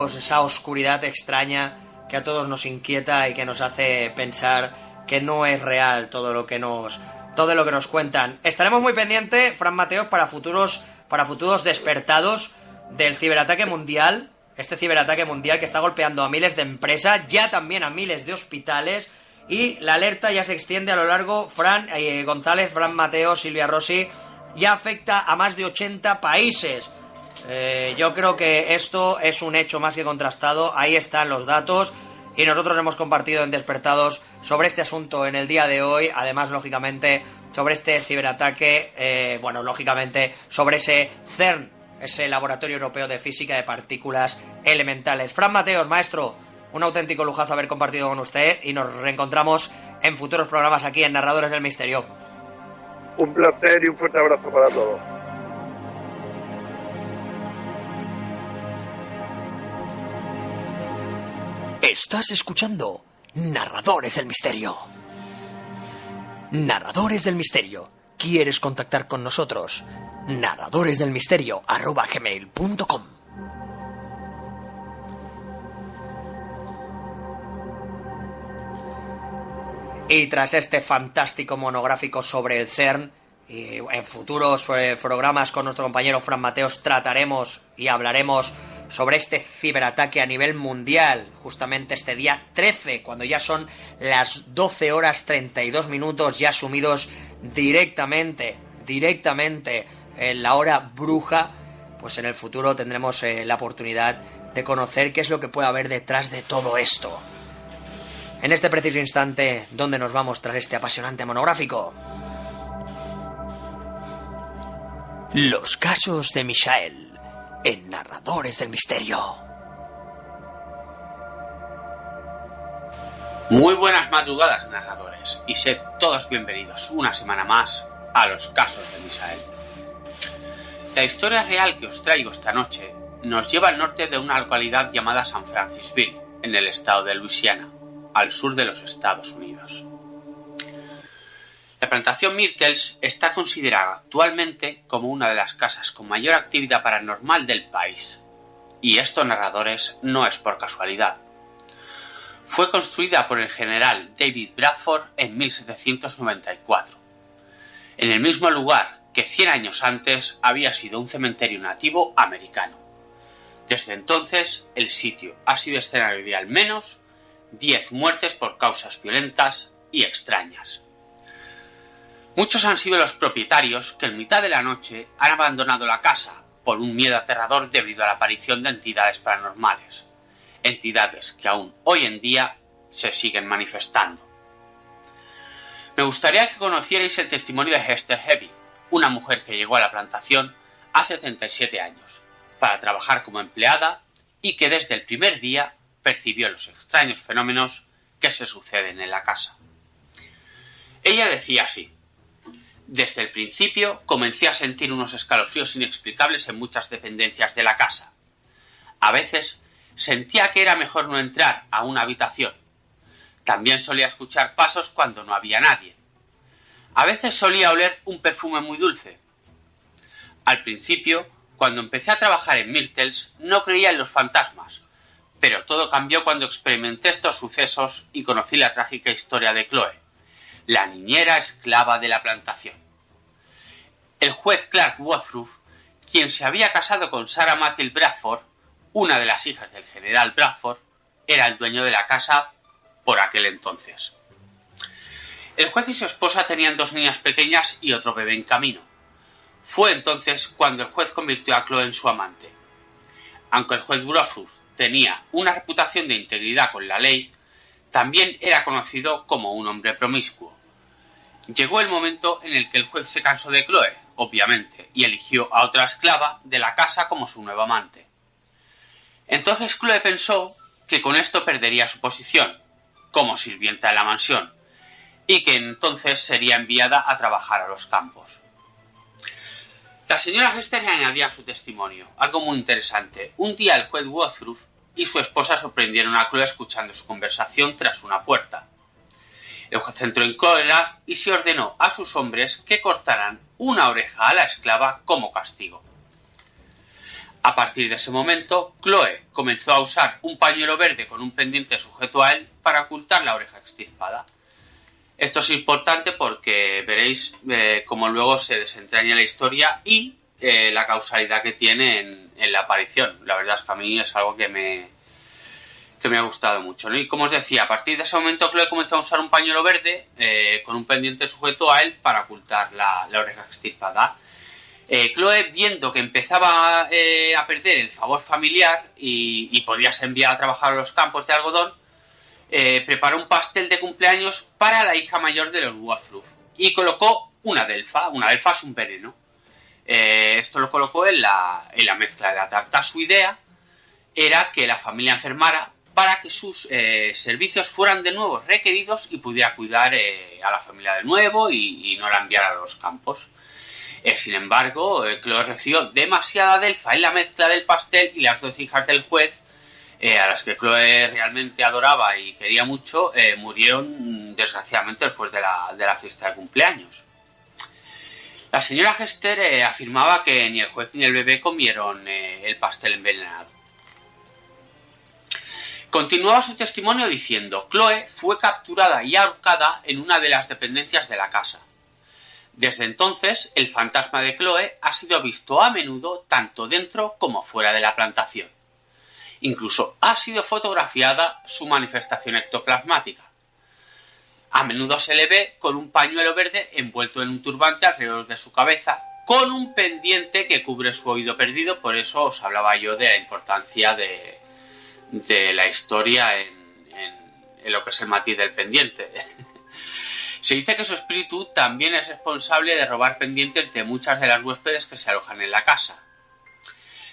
esa oscuridad extraña que a todos nos inquieta y que nos hace pensar que no es real todo lo que nos cuentan. Estaremos muy pendientes, Fran Mateos, para futuros despertados del ciberataque mundial, este ciberataque mundial que está golpeando a miles de empresas, ya también a miles de hospitales, y la alerta ya se extiende a lo largo. Fran González, Fran Mateos, Silvia Rossi, ya afecta a más de 80 países. Yo creo que esto es un hecho más que contrastado. Ahí están los datos y nosotros hemos compartido en Despertados sobre este asunto en el día de hoy. Además, lógicamente, sobre este ciberataque, lógicamente, sobre ese CERN, ese Laboratorio Europeo de Física de Partículas Elementales. Fran Mateos, maestro, un auténtico lujazo haber compartido con usted y nos reencontramos en futuros programas aquí en Narradores del Misterio. Un placer y un fuerte abrazo para todos. Estás escuchando Narradores del Misterio. Narradores del Misterio. ¿Quieres contactar con nosotros? narradoresdelmisterio@gmail.com. Y tras este fantástico monográfico sobre el CERN, y en futuros programas con nuestro compañero Fran Mateos trataremos y hablaremos sobre este ciberataque a nivel mundial, justamente este día 13, cuando ya son las 12 horas 32 minutos, ya sumidos directamente en la hora bruja. Pues en el futuro tendremos la oportunidad de conocer qué es lo que puede haber detrás de todo esto. En este preciso instante, ¿dónde nos vamos tras este apasionante monográfico? Los casos de Michael en Narradores del Misterio. Muy buenas madrugadas, narradores, y sed todos bienvenidos una semana más a los casos de Michael. La historia real que os traigo esta noche nos lleva al norte de una localidad llamada San Francisville, en el estado de Luisiana, al sur de los Estados Unidos. La plantación Myrtles está considerada actualmente como una de las casas con mayor actividad paranormal del país. Y esto, narradores, no es por casualidad. Fue construida por el general David Bradford en 1794, en el mismo lugar que 100 años antes había sido un cementerio nativo americano. Desde entonces, el sitio ha sido escenario de al menos 10 muertes por causas violentas y extrañas. Muchos han sido los propietarios que en mitad de la noche han abandonado la casa por un miedo aterrador debido a la aparición de entidades paranormales, entidades que aún hoy en día se siguen manifestando. Me gustaría que conocierais el testimonio de Hester Heavy, una mujer que llegó a la plantación hace 37 años para trabajar como empleada y que desde el primer día percibió los extraños fenómenos que se suceden en la casa. Ella decía así: desde el principio comencé a sentir unos escalofríos inexplicables en muchas dependencias de la casa. A veces sentía que era mejor no entrar a una habitación. También solía escuchar pasos cuando no había nadie. A veces solía oler un perfume muy dulce. Al principio, cuando empecé a trabajar en Myrtles, no creía en los fantasmas, pero todo cambió cuando experimenté estos sucesos y conocí la trágica historia de Chloe, la niñera esclava de la plantación. El juez Clark Woodruff, quien se había casado con Sarah Matilde Bradford, una de las hijas del general Bradford, era el dueño de la casa por aquel entonces. El juez y su esposa tenían 2 niñas pequeñas y otro bebé en camino. Fue entonces cuando el juez convirtió a Chloe en su amante. Aunque el juez Woodruff tenía una reputación de integridad con la ley, también era conocido como un hombre promiscuo. Llegó el momento en el que el juez se cansó de Chloe, obviamente, y eligió a otra esclava de la casa como su nueva amante. Entonces Chloe pensó que con esto perdería su posición como sirvienta de la mansión y que entonces sería enviada a trabajar a los campos. La señora Hester añadía a su testimonio algo muy interesante. Un día el juez Woodruff y su esposa sorprendieron a Chloe escuchando su conversación tras una puerta. El juez entró en cólera y se ordenó a sus hombres que cortaran una oreja a la esclava como castigo. A partir de ese momento, Chloe comenzó a usar un pañuelo verde con un pendiente sujeto a él para ocultar la oreja extirpada. Esto es importante porque veréis cómo luego se desentraña la historia y la causalidad que tiene en la aparición. La verdad es que a mí es algo que me ha gustado mucho, ¿no? Y como os decía, a partir de ese momento Chloe comenzó a usar un pañuelo verde con un pendiente sujeto a él para ocultar la oreja extirpada. Chloe, viendo que empezaba a perder el favor familiar y podía ser enviada a trabajar a los campos de algodón, preparó un pastel de cumpleaños para la hija mayor de los Woodruff y colocó una delfa. Una delfa es un veneno. Esto lo colocó en la mezcla de la tarta. Su idea era que la familia enfermara para que sus servicios fueran de nuevo requeridos y pudiera cuidar a la familia de nuevo y no la enviara a los campos. Sin embargo, Chloe recibió demasiada delfa en la mezcla del pastel y las dos hijas del juez, a las que Chloe realmente adoraba y quería mucho, murieron desgraciadamente después de la fiesta de cumpleaños. La señora Hester afirmaba que ni el juez ni el bebé comieron el pastel envenenado. Continuaba su testimonio diciendo: Chloe fue capturada y ahorcada en una de las dependencias de la casa. Desde entonces, el fantasma de Chloe ha sido visto a menudo tanto dentro como fuera de la plantación. Incluso ha sido fotografiada su manifestación ectoplasmática. A menudo se le ve con un pañuelo verde envuelto en un turbante alrededor de su cabeza, con un pendiente que cubre su oído perdido. Por eso os hablaba yo de la importancia de la historia en lo que es el matiz del pendiente. Se dice que su espíritu también es responsable de robar pendientes de muchas de las huéspedes que se alojan en la casa.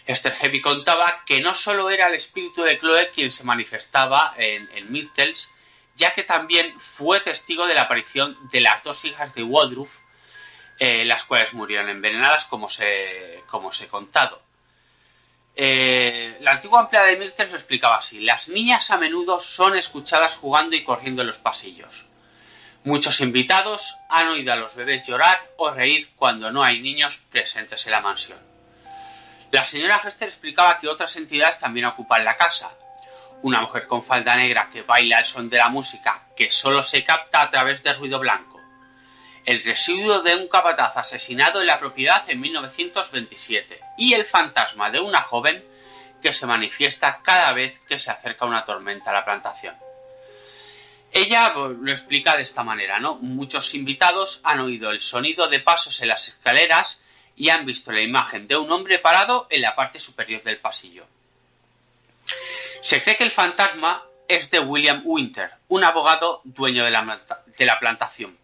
Esther Heavy contaba que no solo era el espíritu de Chloe quien se manifestaba en Myrtles, ya que también fue testigo de la aparición de las dos hijas de Woodruff, las cuales murieron envenenadas, como os he contado. La antigua empleada de Myrtles lo explicaba así: las niñas a menudo son escuchadas jugando y corriendo en los pasillos. Muchos invitados han oído a los bebés llorar o reír cuando no hay niños presentes en la mansión. La señora Hester explicaba que otras entidades también ocupan la casa. Una mujer con falda negra que baila al son de la música, que solo se capta a través de ruido blanco. El residuo de un capataz asesinado en la propiedad en 1927. Y el fantasma de una joven que se manifiesta cada vez que se acerca una tormenta a la plantación. Ella lo explica de esta manera, ¿no? Muchos invitados han oído el sonido de pasos en las escaleras y han visto la imagen de un hombre parado en la parte superior del pasillo. Se cree que el fantasma es de William Winter, un abogado dueño de la plantación,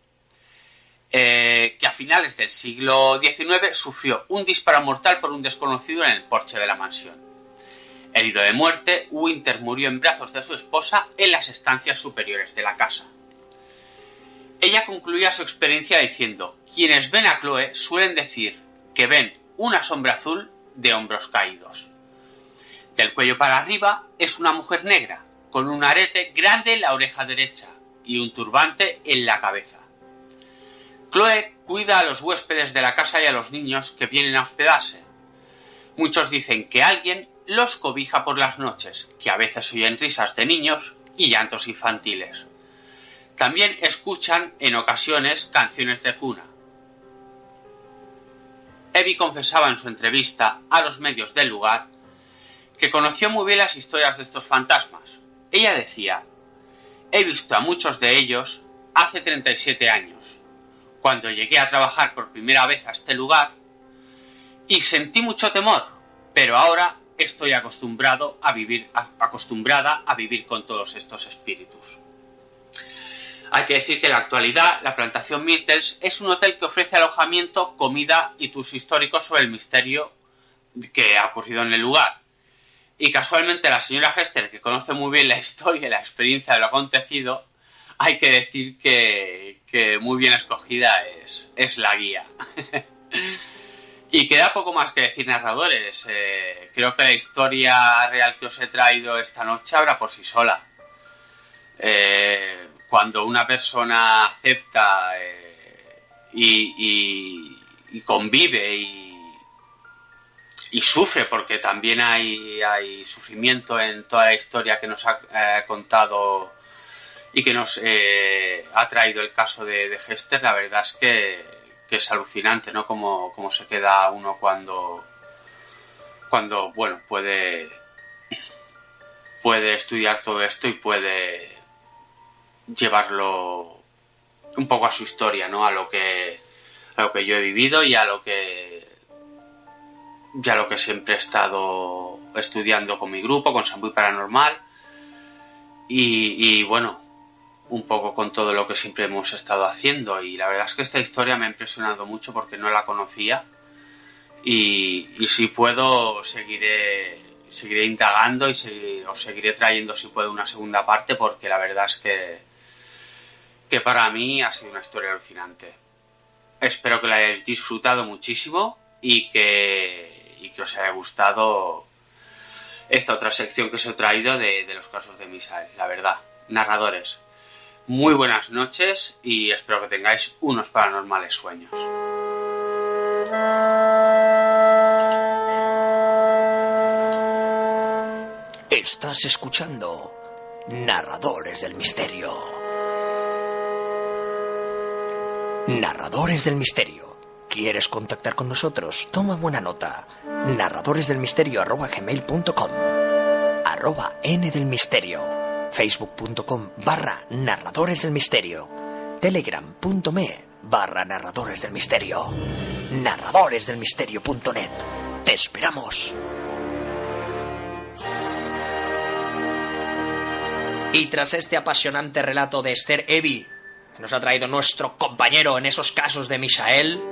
que a finales del siglo XIX sufrió un disparo mortal por un desconocido en el porche de la mansión. Herido de muerte, Winter murió en brazos de su esposa en las estancias superiores de la casa. Ella concluía su experiencia diciendo: quienes ven a Chloe suelen decir que ven una sombra azul de hombros caídos. Del cuello para arriba es una mujer negra, con un arete grande en la oreja derecha y un turbante en la cabeza. Chloe cuida a los huéspedes de la casa y a los niños que vienen a hospedarse. Muchos dicen que alguien los cobija por las noches, que a veces oyen risas de niños y llantos infantiles. También escuchan en ocasiones canciones de cuna. Evie confesaba en su entrevista a los medios del lugar que conoció muy bien las historias de estos fantasmas. Ella decía: he visto a muchos de ellos hace 37 años, cuando llegué a trabajar por primera vez a este lugar, y sentí mucho temor, pero ahora estoy acostumbrada a vivir con todos estos espíritus. Hay que decir que en la actualidad la plantación Myrtles es un hotel que ofrece alojamiento, comida y tours históricos sobre el misterio que ha ocurrido en el lugar. Y casualmente la señora Hester, que conoce muy bien la historia y la experiencia de lo acontecido, hay que decir que muy bien escogida es la guía. Y queda poco más que decir, narradores. Creo que la historia real que os he traído esta noche habla por sí sola. Cuando una persona acepta y convive sufre, porque también hay sufrimiento en toda la historia que nos ha contado y que nos ha traído el caso de Hester. La verdad es que es alucinante, ¿no? Cómo se queda uno cuando bueno, puede estudiar todo esto y puede llevarlo un poco a su historia, ¿no? A lo que yo he vivido y a lo que siempre he estado estudiando con mi grupo, con Sambuí Paranormal, y bueno, un poco con todo lo que siempre hemos estado haciendo. Y la verdad es que esta historia me ha impresionado mucho porque no la conocía, y si puedo seguiré indagando y os seguiré trayendo, si puedo, una segunda parte, porque la verdad es que para mí ha sido una historia alucinante. Espero que la hayáis disfrutado muchísimo y que os haya gustado esta otra sección que os he traído de los casos de Misael. La verdad, narradores, muy buenas noches y espero que tengáis unos paranormales sueños. Estás escuchando Narradores del Misterio. Narradores del Misterio. ¿Quieres contactar con nosotros? Toma buena nota. narradoresdelmisterio@gmail.com, @n-del-misterio, facebook.com/narradores del misterio, telegram.me/narradores del misterio, narradoresdelmisterio.net. ¡Te esperamos! Y tras este apasionante relato de Esther Evi, que nos ha traído nuestro compañero en esos casos de Misael,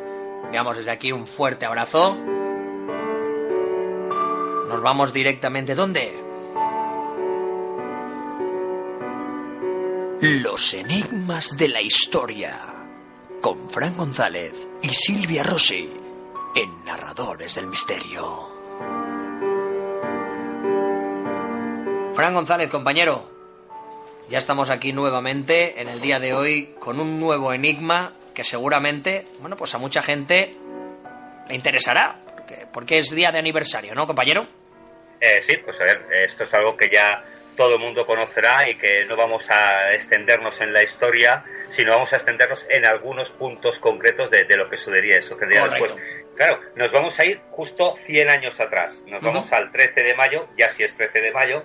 veamos desde aquí un fuerte abrazo. Nos vamos directamente, ¿dónde? Los enigmas de la historia, con Fran González y Silvia Rossi, en Narradores del Misterio. Fran González, compañero, ya estamos aquí nuevamente en el día de hoy con un nuevo enigma que seguramente, bueno, pues a mucha gente le interesará, porque es día de aniversario, ¿no, compañero? Sí, pues a ver, esto es algo que ya todo el mundo conocerá y que no vamos a extendernos en la historia, sino vamos a extendernos en algunos puntos concretos de lo que sucedería después. Claro, nos vamos a ir justo 100 años atrás. Nos vamos al 13 de mayo, ya si es 13 de mayo,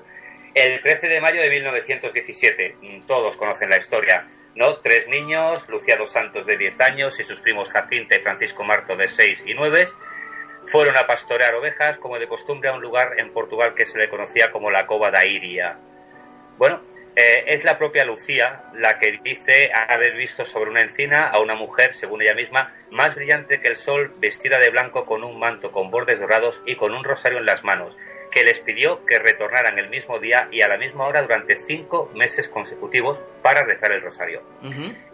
el 13 de mayo de 1917. Todos conocen la historia, ¿no? 3 niños, Lucía dos Santos de 10 años y sus primos Jacinta y Francisco Marto de 6 y 9, fueron a pastorear ovejas, como de costumbre, a un lugar en Portugal que se le conocía como la Cova da Iria. Bueno, es la propia Lucía la que dice haber visto sobre una encina a una mujer, según ella misma, más brillante que el sol, vestida de blanco con un manto con bordes dorados y con un rosario en las manos, que les pidió que retornaran el mismo día y a la misma hora durante 5 meses consecutivos para rezar el rosario.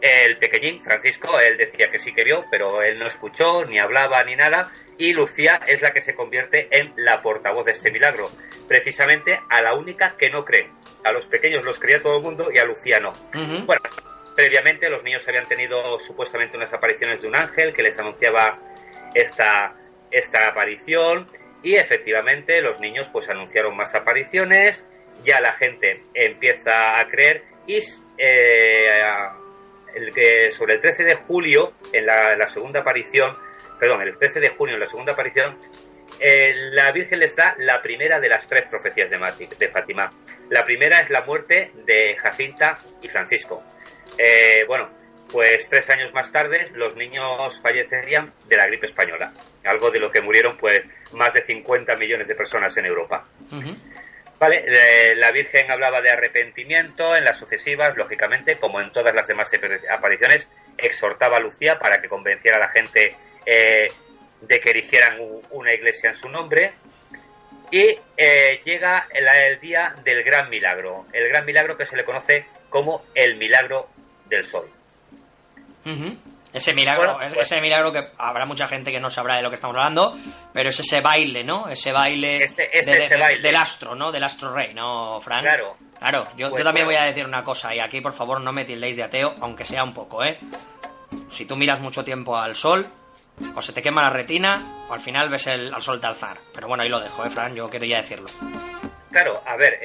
El pequeñín, Francisco, él decía que sí que vio, pero él no escuchó, ni hablaba, ni nada, y Lucía es la que se convierte en la portavoz de este milagro, precisamente a la única que no cree. A los pequeños los creía todo el mundo y a Lucía no. Bueno, previamente los niños habían tenido supuestamente unas apariciones de un ángel que les anunciaba esta aparición. Y efectivamente los niños pues anunciaron más apariciones, ya la gente empieza a creer y sobre el 13 de julio, en la segunda aparición, el 13 de junio en la segunda aparición, la Virgen les da la primera de las 3 profecías de Fátima. La primera es la muerte de Jacinta y Francisco. Pues 3 años más tarde los niños fallecerían de la gripe española, algo de lo que murieron pues más de 50 millones de personas en Europa. Vale, la Virgen hablaba de arrepentimiento en las sucesivas, lógicamente, como en todas las demás apariciones, exhortaba a Lucía para que convenciera a la gente de que erigieran una iglesia en su nombre. Y llega el día del gran milagro, el gran milagro que se le conoce como el milagro del sol. Ese milagro, ese milagro que habrá mucha gente que no sabrá de lo que estamos hablando, pero es ese baile, ¿no? Ese baile, baile del astro, ¿no? Del astro rey, ¿no, Fran? Claro. Yo también voy a decir una cosa, y aquí por favor no me tildéis de ateo, aunque sea un poco, ¿eh? Si tú miras mucho tiempo al sol, O se te quema la retina, o al final ves al sol de alzar. Pero bueno, ahí lo dejo, Fran, yo quería decirlo. Claro, a ver,